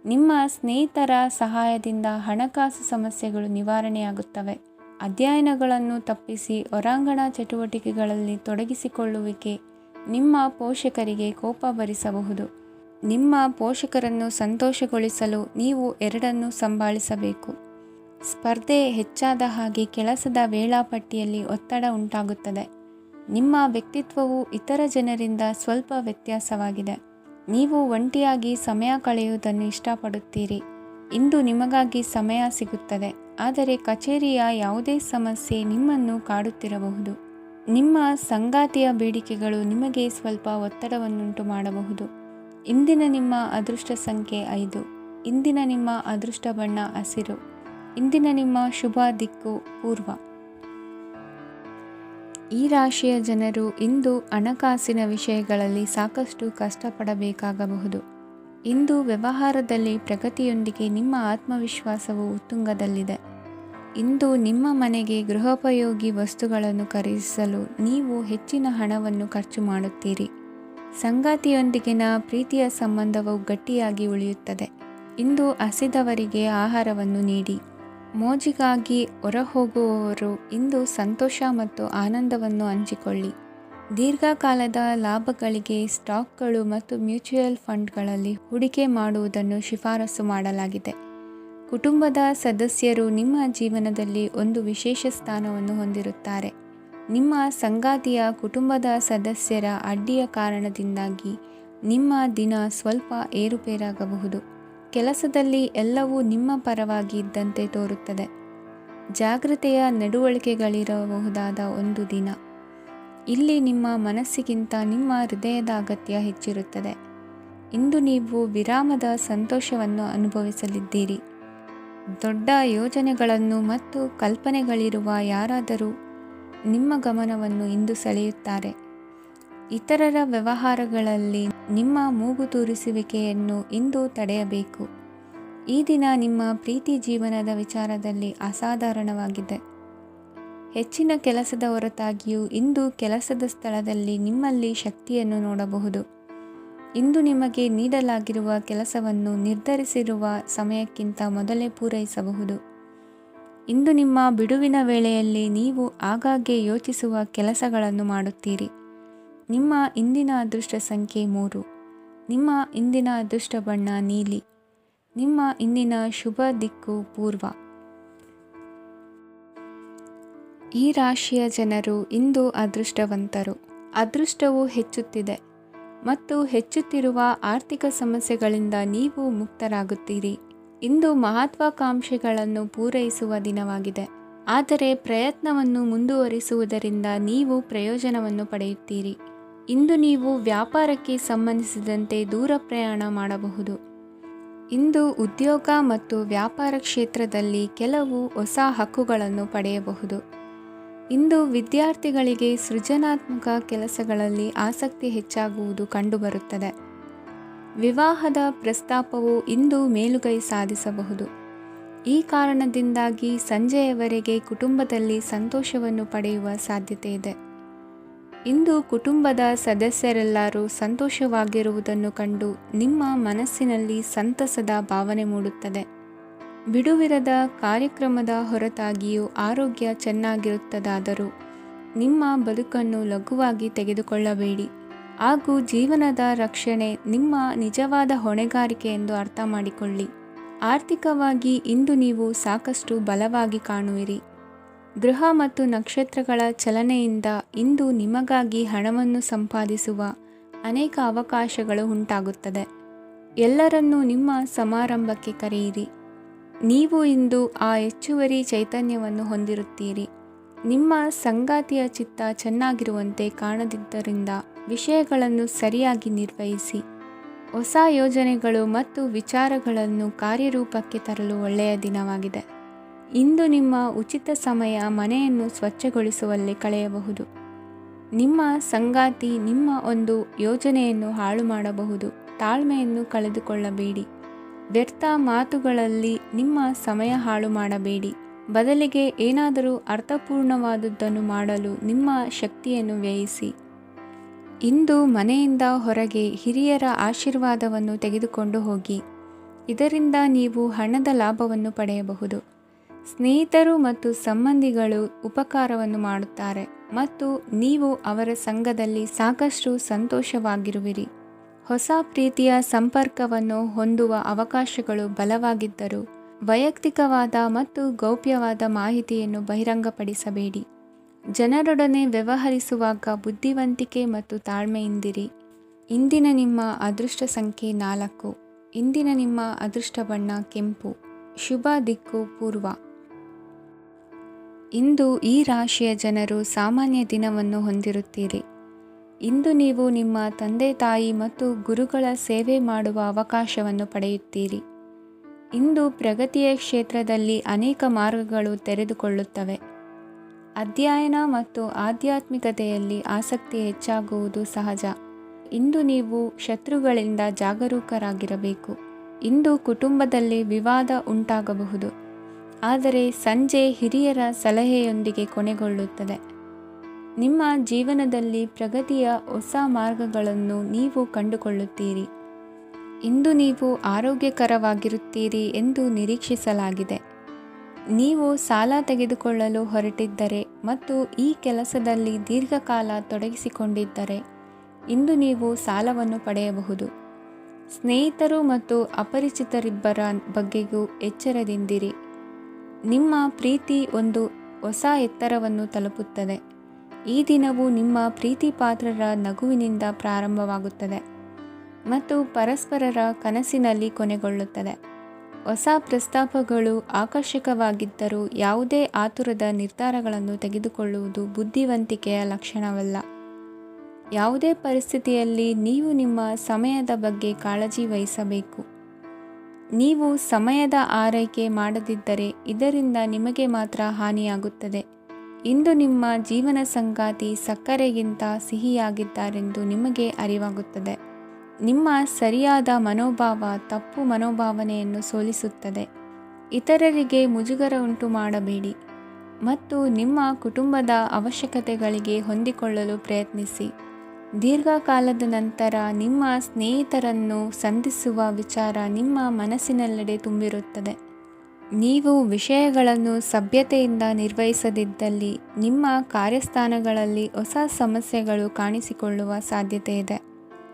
ನಿಮ್ಮ ಸ್ನೇಹಿತರ ಸಹಾಯದಿಂದ ಹಣಕಾಸು ಸಮಸ್ಯೆಗಳು ನಿವಾರಣೆಯಾಗುತ್ತವೆ. ಅಧ್ಯಯನಗಳನ್ನು ತಪ್ಪಿಸಿ ಹೊರಾಂಗಣ ಚಟುವಟಿಕೆಗಳಲ್ಲಿ ತೊಡಗಿಸಿಕೊಳ್ಳುವಿಕೆ ನಿಮ್ಮ ಪೋಷಕರಿಗೆ ಕೋಪ ಭರಿಸಬಹುದು. ನಿಮ್ಮ ಪೋಷಕರನ್ನು ಸಂತೋಷಗೊಳಿಸಲು ನೀವು ಎರಡನ್ನೂ ಸಂಭಾಳಿಸಬೇಕು. ಸ್ಪರ್ಧೆ ಹೆಚ್ಚಾದ ಹಾಗೆ ಕೆಲಸದ ವೇಳಾಪಟ್ಟಿಯಲ್ಲಿ ಒತ್ತಡ ಉಂಟಾಗುತ್ತದೆ. ನಿಮ್ಮ ವ್ಯಕ್ತಿತ್ವವು ಇತರ ಜನರಿಂದ ಸ್ವಲ್ಪ ವ್ಯತ್ಯಾಸವಾಗಿದೆ. ನೀವು ಒಂಟಿಯಾಗಿ ಸಮಯ ಕಳೆಯುವುದನ್ನು ಇಷ್ಟಪಡುತ್ತೀರಿ. ಇಂದು ನಿಮಗಾಗಿ ಸಮಯ ಸಿಗುತ್ತದೆ, ಆದರೆ ಕಚೇರಿಯ ಯಾವುದೇ ಸಮಸ್ಯೆ ನಿಮ್ಮನ್ನು ಕಾಡುತ್ತಿರಬಹುದು. ನಿಮ್ಮ ಸಂಗಾತಿಯ ಬೇಡಿಕೆಗಳು ನಿಮಗೆ ಸ್ವಲ್ಪ ಒತ್ತಡವನ್ನುಂಟು ಮಾಡಬಹುದು. ಇಂದಿನ ನಿಮ್ಮ ಅದೃಷ್ಟ ಸಂಖ್ಯೆ 5. ಇಂದಿನ ನಿಮ್ಮ ಅದೃಷ್ಟ ಬಣ್ಣ ಹಸಿರು. ಇಂದಿನ ನಿಮ್ಮ ಶುಭ ದಿಕ್ಕು ಪೂರ್ವ. ಈ ರಾಶಿಯ ಜನರು ಇಂದು ಹಣಕಾಸಿನ ವಿಷಯಗಳಲ್ಲಿ ಸಾಕಷ್ಟು ಕಷ್ಟಪಡಬೇಕಾಗಬಹುದು. ಇಂದು ವ್ಯವಹಾರದಲ್ಲಿ ಪ್ರಗತಿಯೊಂದಿಗೆ ನಿಮ್ಮ ಆತ್ಮವಿಶ್ವಾಸವು ಉತ್ತುಂಗದಲ್ಲಿದೆ. ಇಂದು ನಿಮ್ಮ ಮನೆಗೆ ಗೃಹೋಪಯೋಗಿ ವಸ್ತುಗಳನ್ನು ಖರೀದಿಸಲು ನೀವು ಹೆಚ್ಚಿನ ಹಣವನ್ನು ಖರ್ಚು ಮಾಡುತ್ತೀರಿ. ಸಂಗಾತಿಯೊಂದಿಗಿನ ಪ್ರೀತಿಯ ಸಂಬಂಧವು ಗಟ್ಟಿಯಾಗಿ ಉಳಿಯುತ್ತದೆ. ಇಂದು ಹಸಿದವರಿಗೆ ಆಹಾರವನ್ನು ನೀಡಿ. ಮೋಜಿಗಾಗಿ ಹೊರಹೋಗುವವರು ಇಂದು ಸಂತೋಷ ಮತ್ತು ಆನಂದವನ್ನು ಹಂಚಿಕೊಳ್ಳಿ. ದೀರ್ಘಕಾಲದ ಲಾಭಗಳಿಗೆ ಸ್ಟಾಕ್ಗಳು ಮತ್ತು ಮ್ಯೂಚುವಲ್ ಫಂಡ್ಗಳಲ್ಲಿ ಹೂಡಿಕೆ ಮಾಡುವುದನ್ನು ಶಿಫಾರಸು ಮಾಡಲಾಗಿದೆ. ಕುಟುಂಬದ ಸದಸ್ಯರು ನಿಮ್ಮ ಜೀವನದಲ್ಲಿ ಒಂದು ವಿಶೇಷ ಸ್ಥಾನವನ್ನು ಹೊಂದಿರುತ್ತಾರೆ. ನಿಮ್ಮ ಸಂಗಾತಿಯ ಕುಟುಂಬದ ಸದಸ್ಯರ ಅಡ್ಡಿಯ ಕಾರಣದಿಂದಾಗಿ ನಿಮ್ಮ ದಿನ ಸ್ವಲ್ಪ ಏರುಪೇರಾಗಬಹುದು. ಕೆಲಸದಲ್ಲಿ ಎಲ್ಲವೂ ನಿಮ್ಮ ಪರವಾಗಿ ಇದ್ದಂತೆ ತೋರುತ್ತದೆ. ಜಾಗೃತೆಯ ನಡವಳಿಕೆಗಳಿರಬಹುದಾದ ಒಂದು ದಿನ. ಇಲ್ಲಿ ನಿಮ್ಮ ಮನಸ್ಸಿಗಿಂತ ನಿಮ್ಮ ಹೃದಯದ ಅಗತ್ಯ ಹೆಚ್ಚಿರುತ್ತದೆ. ಇಂದು ನೀವು ವಿರಾಮದ ಸಂತೋಷವನ್ನು ಅನುಭವಿಸಲಿದ್ದೀರಿ. ದೊಡ್ಡ ಯೋಜನೆಗಳನ್ನು ಮತ್ತು ಕಲ್ಪನೆಗಳಿರುವ ಯಾರಾದರೂ ನಿಮ್ಮ ಗಮನವನ್ನು ಇಂದು ಸೆಳೆಯುತ್ತಾರೆ. ಇತರರ ವ್ಯವಹಾರಗಳಲ್ಲಿ ನಿಮ್ಮ ಮೂಗು ತೂರಿಸುವಿಕೆಯನ್ನು ಇಂದು ತಡೆಯಬೇಕು. ಈ ದಿನ ನಿಮ್ಮ ಪ್ರೀತಿ ಜೀವನದ ವಿಚಾರದಲ್ಲಿ ಅಸಾಧಾರಣವಾಗಿದೆ. ಹೆಚ್ಚಿನ ಕೆಲಸದ ಹೊರತಾಗಿಯೂ ಇಂದು ಕೆಲಸದ ಸ್ಥಳದಲ್ಲಿ ನಿಮ್ಮಲ್ಲಿ ಶಕ್ತಿಯನ್ನು ನೋಡಬಹುದು. ಇಂದು ನಿಮಗೆ ನೀಡಲಾಗಿರುವ ಕೆಲಸವನ್ನು ನಿರ್ಧರಿಸಿರುವ ಸಮಯಕ್ಕಿಂತ ಮೊದಲೇ ಪೂರೈಸಬಹುದು. ಇಂದು ನಿಮ್ಮ ಬಿಡುವಿನ ವೇಳೆಯಲ್ಲಿ ನೀವು ಆಗಾಗ್ಗೆ ಯೋಚಿಸುವ ಕೆಲಸಗಳನ್ನು ಮಾಡುತ್ತೀರಿ. ನಿಮ್ಮ ಇಂದಿನ ಅದೃಷ್ಟ ಸಂಖ್ಯೆ 3. ನಿಮ್ಮ ಇಂದಿನ ಅದೃಷ್ಟ ಬಣ್ಣ ನೀಲಿ. ನಿಮ್ಮ ಇಂದಿನ ಶುಭ ದಿಕ್ಕು ಪೂರ್ವ. ಈ ರಾಶಿಯ ಜನರು ಇಂದು ಅದೃಷ್ಟವಂತರು. ಅದೃಷ್ಟವು ಹೆಚ್ಚುತ್ತಿದೆ ಮತ್ತು ಹೆಚ್ಚುತ್ತಿರುವ ಆರ್ಥಿಕ ಸಮಸ್ಯೆಗಳಿಂದ ನೀವು ಮುಕ್ತರಾಗುತ್ತೀರಿ. ಇಂದು ಮಹತ್ವಾಕಾಂಕ್ಷೆಗಳನ್ನು ಪೂರೈಸುವ ದಿನವಾಗಿದೆ. ಆದರೆ ಪ್ರಯತ್ನವನ್ನು ಮುಂದುವರಿಸುವುದರಿಂದ ನೀವು ಪ್ರಯೋಜನವನ್ನು ಪಡೆಯುತ್ತೀರಿ. ಇಂದು ನೀವು ವ್ಯಾಪಾರಕ್ಕೆ ಸಂಬಂಧಿಸಿದಂತೆ ದೂರ ಪ್ರಯಾಣ ಮಾಡಬಹುದು. ಇಂದು ಉದ್ಯೋಗ ಮತ್ತು ವ್ಯಾಪಾರ ಕ್ಷೇತ್ರದಲ್ಲಿ ಕೆಲವು ಹೊಸ ಹಕ್ಕುಗಳನ್ನು ಪಡೆಯಬಹುದು. ಇಂದು ವಿದ್ಯಾರ್ಥಿಗಳಿಗೆ ಸೃಜನಾತ್ಮಕ ಕೆಲಸಗಳಲ್ಲಿ ಆಸಕ್ತಿ ಹೆಚ್ಚಾಗುವುದು ಕಂಡುಬರುತ್ತದೆ. ವಿವಾಹದ ಪ್ರಸ್ತಾಪವು ಇಂದು ಮೇಲುಗೈ ಸಾಧಿಸಬಹುದು. ಈ ಕಾರಣದಿಂದಾಗಿ ಸಂಜೆಯವರೆಗೆ ಕುಟುಂಬದಲ್ಲಿ ಸಂತೋಷವನ್ನು ಪಡೆಯುವ ಸಾಧ್ಯತೆ ಇದೆ. ಇಂದು ಕುಟುಂಬದ ಸದಸ್ಯರೆಲ್ಲರೂ ಸಂತೋಷವಾಗಿರುವುದನ್ನು ಕಂಡು ನಿಮ್ಮ ಮನಸ್ಸಿನಲ್ಲಿ ಸಂತಸದ ಭಾವನೆ ಮೂಡುತ್ತದೆ. ಬಿಡುವಿರದ ಕಾರ್ಯಕ್ರಮದ ಹೊರತಾಗಿಯೂ ಆರೋಗ್ಯ ಚೆನ್ನಾಗಿರುತ್ತದಾದರೂ ನಿಮ್ಮ ಬದುಕನ್ನು ಲಘುವಾಗಿ ತೆಗೆದುಕೊಳ್ಳಬೇಡಿ ಹಾಗೂ ಜೀವನದ ರಕ್ಷಣೆ ನಿಮ್ಮ ನಿಜವಾದ ಹೊಣೆಗಾರಿಕೆ ಎಂದು ಅರ್ಥ ಮಾಡಿಕೊಳ್ಳಿ. ಆರ್ಥಿಕವಾಗಿ ಇಂದು ನೀವು ಸಾಕಷ್ಟು ಬಲವಾಗಿ ಕಾಣುವಿರಿ. ಗ್ರಹ ಮತ್ತು ನಕ್ಷತ್ರಗಳ ಚಲನೆಯಿಂದ ಇಂದು ನಿಮಗಾಗಿ ಹಣವನ್ನು ಸಂಪಾದಿಸುವ ಅನೇಕ ಅವಕಾಶಗಳು ಉಂಟಾಗುತ್ತದೆ. ಎಲ್ಲರನ್ನೂ ನಿಮ್ಮ ಸಮಾರಂಭಕ್ಕೆ ಕರೆಯಿರಿ. ನೀವು ಇಂದು ಆ ಹೆಚ್ಚುವರಿ ಚೈತನ್ಯವನ್ನು ಹೊಂದಿರುತ್ತೀರಿ. ನಿಮ್ಮ ಸಂಗಾತಿಯ ಚಿತ್ತ ಚೆನ್ನಾಗಿರುವಂತೆ ಕಾಣದಿದ್ದರಿಂದ ವಿಷಯಗಳನ್ನು ಸರಿಯಾಗಿ ನಿರ್ವಹಿಸಿ. ಹೊಸ ಯೋಜನೆಗಳು ಮತ್ತು ವಿಚಾರಗಳನ್ನು ಕಾರ್ಯರೂಪಕ್ಕೆ ತರಲು ಒಳ್ಳೆಯ ದಿನವಾಗಿದೆ. ಇಂದು ನಿಮ್ಮ ಉಚಿತ ಸಮಯ ಮನೆಯನ್ನು ಸ್ವಚ್ಛಗೊಳಿಸುವಲ್ಲಿ ಕಳೆಯಬಹುದು. ನಿಮ್ಮ ಸಂಗಾತಿ ನಿಮ್ಮ ಒಂದು ಯೋಜನೆಯನ್ನು ಹಾಳು ಮಾಡಬಹುದು. ತಾಳ್ಮೆಯನ್ನು ಕಳೆದುಕೊಳ್ಳಬೇಡಿ. ವ್ಯರ್ಥ ಮಾತುಗಳಲ್ಲಿ ನಿಮ್ಮ ಸಮಯ ಹಾಳು ಮಾಡಬೇಡಿ. ಬದಲಿಗೆ ಏನಾದರೂ ಅರ್ಥಪೂರ್ಣವಾದುದನ್ನು ಮಾಡಲು ನಿಮ್ಮ ಶಕ್ತಿಯನ್ನು ವ್ಯಯಿಸಿ. ಇಂದು ಮನೆಯಿಂದ ಹೊರಗೆ ಹಿರಿಯರ ಆಶೀರ್ವಾದವನ್ನು ತೆಗೆದುಕೊಂಡು ಹೋಗಿ. ಇದರಿಂದ ನೀವು ಹಣದ ಲಾಭವನ್ನು ಪಡೆಯಬಹುದು. ಸ್ನೇಹಿತರು ಮತ್ತು ಸಂಬಂಧಿಗಳು ಉಪಕಾರವನ್ನು ಮಾಡುತ್ತಾರೆ ಮತ್ತು ನೀವು ಅವರ ಸಂಘದಲ್ಲಿ ಸಾಕಷ್ಟು ಸಂತೋಷವಾಗಿರುವಿರಿ. ಹೊಸ ಪ್ರೀತಿಯ ಸಂಪರ್ಕವನ್ನು ಹೊಂದುವ ಅವಕಾಶಗಳು ಬಲವಾಗಿದ್ದರೂ ವೈಯಕ್ತಿಕವಾದ ಮತ್ತು ಗೌಪ್ಯವಾದ ಮಾಹಿತಿಯನ್ನು ಬಹಿರಂಗಪಡಿಸಬೇಡಿ. ಜನರೊಡನೆ ವ್ಯವಹರಿಸುವಾಗ ಬುದ್ಧಿವಂತಿಕೆ ಮತ್ತು ತಾಳ್ಮೆಯಿಂದಿರಿ. ಇಂದಿನ ನಿಮ್ಮ ಅದೃಷ್ಟ ಸಂಖ್ಯೆ 4. ಇಂದಿನ ನಿಮ್ಮ ಅದೃಷ್ಟ ಬಣ್ಣ ಕೆಂಪು. ಶುಭ ದಿಕ್ಕು ಪೂರ್ವ. ಇಂದು ಈ ರಾಶಿಯ ಜನರು ಸಾಮಾನ್ಯ ದಿನವನ್ನು ಹೊಂದಿರುತ್ತೀರಿ. ಇಂದು ನೀವು ನಿಮ್ಮ ತಂದೆ ತಾಯಿ ಮತ್ತು ಗುರುಗಳ ಸೇವೆ ಮಾಡುವ ಅವಕಾಶವನ್ನು ಪಡೆಯುತ್ತೀರಿ. ಇಂದು ಪ್ರಗತಿಯ ಕ್ಷೇತ್ರದಲ್ಲಿ ಅನೇಕ ಮಾರ್ಗಗಳು ತೆರೆದುಕೊಳ್ಳುತ್ತವೆ. ಅಧ್ಯಯನ ಮತ್ತು ಆಧ್ಯಾತ್ಮಿಕತೆಯಲ್ಲಿ ಆಸಕ್ತಿ ಹೆಚ್ಚಾಗುವುದು ಸಹಜ. ಇಂದು ನೀವು ಶತ್ರುಗಳಿಂದ ಜಾಗರೂಕರಾಗಿರಬೇಕು. ಇಂದು ಕುಟುಂಬದಲ್ಲಿ ವಿವಾದ ಉಂಟಾಗಬಹುದು, ಆದರೆ ಸಂಜೆ ಹಿರಿಯರ ಸಲಹೆಯೊಂದಿಗೆ ಕೊನೆಗೊಳ್ಳುತ್ತದೆ. ನಿಮ್ಮ ಜೀವನದಲ್ಲಿ ಪ್ರಗತಿಯ ಹೊಸ ಮಾರ್ಗಗಳನ್ನು ನೀವು ಕಂಡುಕೊಳ್ಳುತ್ತೀರಿ. ಇಂದು ನೀವು ಆರೋಗ್ಯಕರವಾಗಿರುತ್ತೀರಿ ಎಂದು ನಿರೀಕ್ಷಿಸಲಾಗಿದೆ. ನೀವು ಸಾಲ ತೆಗೆದುಕೊಳ್ಳಲು ಹೊರಟಿದ್ದರೆ ಮತ್ತು ಈ ಕೆಲಸದಲ್ಲಿ ದೀರ್ಘಕಾಲ ತೊಡಗಿಸಿಕೊಂಡಿದ್ದರೆ ಇಂದು ನೀವು ಸಾಲವನ್ನು ಪಡೆಯಬಹುದು. ಸ್ನೇಹಿತರು ಮತ್ತು ಅಪರಿಚಿತರಿಬ್ಬರ ಬಗ್ಗೆಯೂ ಎಚ್ಚರದಿಂದಿರಿ. ನಿಮ್ಮ ಪ್ರೀತಿ ಒಂದು ಹೊಸ ಎತ್ತರವನ್ನು ತಲುಪುತ್ತದೆ. ಈ ದಿನವು ನಿಮ್ಮ ಪ್ರೀತಿಪಾತ್ರರ ನಗುವಿನಿಂದ ಪ್ರಾರಂಭವಾಗುತ್ತದೆ ಮತ್ತು ಪರಸ್ಪರರ ಕನಸಿನಲ್ಲಿ ಕೊನೆಗೊಳ್ಳುತ್ತದೆ. ಹೊಸ ಪ್ರಸ್ತಾಪಗಳು ಆಕರ್ಷಕವಾಗಿದ್ದರೂ ಯಾವುದೇ ಆತುರದ ನಿರ್ಧಾರಗಳನ್ನು ತೆಗೆದುಕೊಳ್ಳುವುದು ಬುದ್ಧಿವಂತಿಕೆಯ ಲಕ್ಷಣವಲ್ಲ. ಯಾವುದೇ ಪರಿಸ್ಥಿತಿಯಲ್ಲಿ ನೀವು ನಿಮ್ಮ ಸಮಯದ ಬಗ್ಗೆ ಕಾಳಜಿ ವಹಿಸಬೇಕು. ನೀವು ಸಮಯದ ಆರೈಕೆ ಮಾಡದಿದ್ದರೆ ಇದರಿಂದ ನಿಮಗೆ ಮಾತ್ರ ಹಾನಿಯಾಗುತ್ತದೆ. ಇಂದು ನಿಮ್ಮ ಜೀವನ ಸಂಗಾತಿ ಸಕ್ಕರೆಗಿಂತ ಸಿಹಿಯಾಗಿದ್ದಾರೆಂದು ನಿಮಗೆ ಅರಿವಾಗುತ್ತದೆ. ನಿಮ್ಮ ಸರಿಯಾದ ಮನೋಭಾವ ತಪ್ಪು ಮನೋಭಾವನೆಯನ್ನು ಸೋಲಿಸುತ್ತದೆ. ಇತರರಿಗೆ ಮುಜುಗರ ಉಂಟು ಮಾಡಬೇಡಿ ಮತ್ತು ನಿಮ್ಮ ಕುಟುಂಬದ ಅವಶ್ಯಕತೆಗಳಿಗೆ ಹೊಂದಿಕೊಳ್ಳಲು ಪ್ರಯತ್ನಿಸಿ. ದೀರ್ಘಕಾಲದ ನಂತರ ನಿಮ್ಮ ಸ್ನೇಹಿತರನ್ನು ಸಂಧಿಸುವ ವಿಚಾರ ನಿಮ್ಮ ಮನಸ್ಸಿನೆಲ್ಲೆಡೆ ತುಂಬಿರುತ್ತದೆ. ನೀವು ವಿಷಯಗಳನ್ನು ಸಭ್ಯತೆಯಿಂದ ನಿರ್ವಹಿಸದಿದ್ದಲ್ಲಿ ನಿಮ್ಮ ಕಾರ್ಯಸ್ಥಾನಗಳಲ್ಲಿ ಹೊಸ ಸಮಸ್ಯೆಗಳು ಕಾಣಿಸಿಕೊಳ್ಳುವ ಸಾಧ್ಯತೆ ಇದೆ.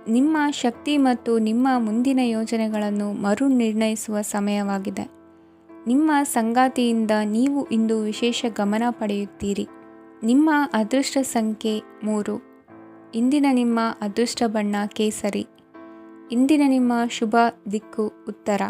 ನಿಮ್ಮ ಶಕ್ತಿ ಮತ್ತು ನಿಮ್ಮ ಮುಂದಿನ ಯೋಜನೆಗಳನ್ನು ಮರು ನಿರ್ಣಯಿಸುವ ಸಮಯವಾಗಿದೆ. ನಿಮ್ಮ ಸಂಗಾತಿಯಿಂದ ನೀವು ಇಂದು ವಿಶೇಷ ಗಮನ ಪಡೆಯುತ್ತೀರಿ. ನಿಮ್ಮ ಅದೃಷ್ಟ ಸಂಖ್ಯೆ 3. ಇಂದಿನ ನಿಮ್ಮ ಅದೃಷ್ಟ ಬಣ್ಣ ಕೇಸರಿ. ಇಂದಿನ ನಿಮ್ಮ ಶುಭ ದಿಕ್ಕು ಉತ್ತರ.